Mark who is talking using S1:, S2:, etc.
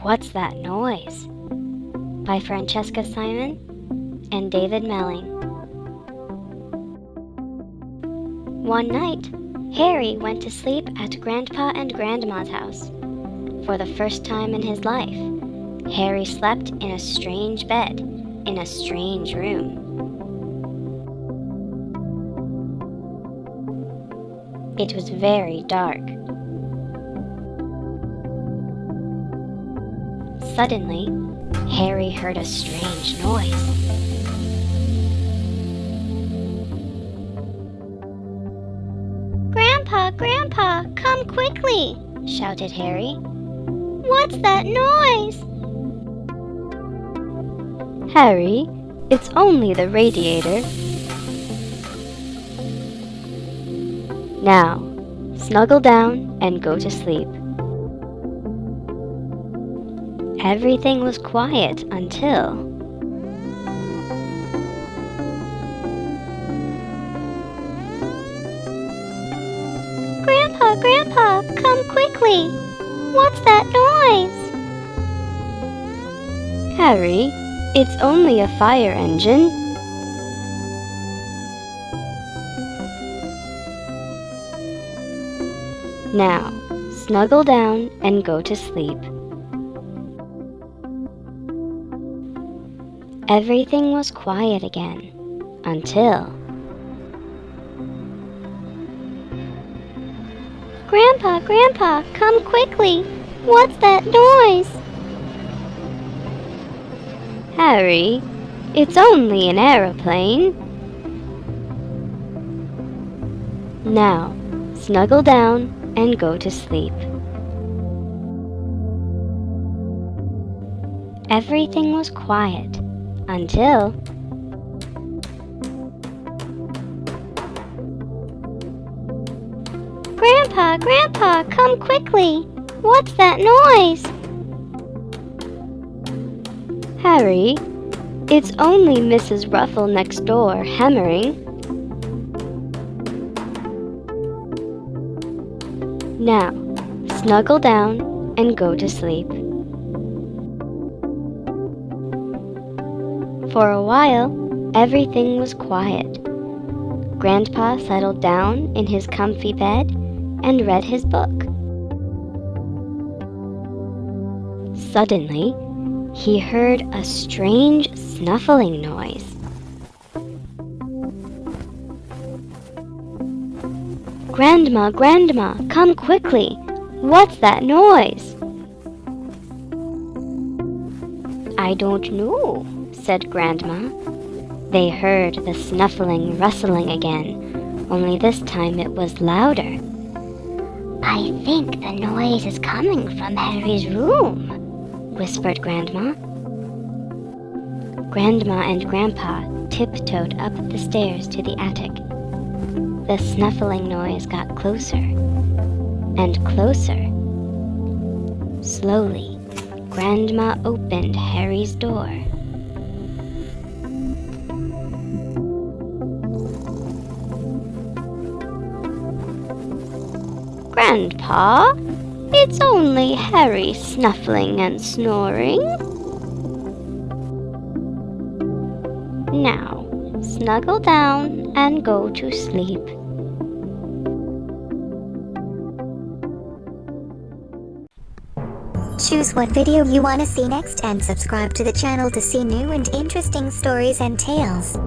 S1: What's That Noise? By Francesca Simon and David Melling. One night, Harry went to sleep at Grandpa and Grandma's house. For the first time in his life, Harry slept in a strange bed in a strange room. It was very dark. Suddenly, Harry heard a strange noise. "Grandpa, Grandpa, come quickly!" shouted Harry. "What's that noise?" "Harry, it's only the radiator." "Now, snuggle down and go to sleep." Everything was quiet until "Grandpa, Grandpa, come quickly! What's that noise?" "Harry, it's only a fire engine." "Now, snuggle down and go to sleep." Everything was quiet again until "Grandpa, Grandpa, come quickly! What's that noise?" "Harry, it's only an aeroplane." "Now, snuggle down and go to sleep." Everything was quiet until "Grandpa, Grandpa, come quickly! What's that noise?" "Harry, it's only Mrs. Ruffle next door hammering." "Now, snuggle down and go to sleep." For a while, everything was quiet. Grandpa settled down in his comfy bed and read his book. Suddenly, he heard a strange snuffling noise. "Grandma, Grandma, come quickly! What's that noise?" "I don't know," said Grandma. They heard the snuffling rustling again, only this time it was louder. "I think the noise is coming from Harry's room," whispered Grandma. Grandma and Grandpa tiptoed up the stairs to the attic. The snuffling noise got closer and closer. Slowly, Grandma opened Harry's door. "Grandpa, it's only Harry snuffling and snoring." "Now, snuggle down and go to sleep."
S2: Choose what video you want to see next and subscribe to the channel to see new and interesting stories and tales.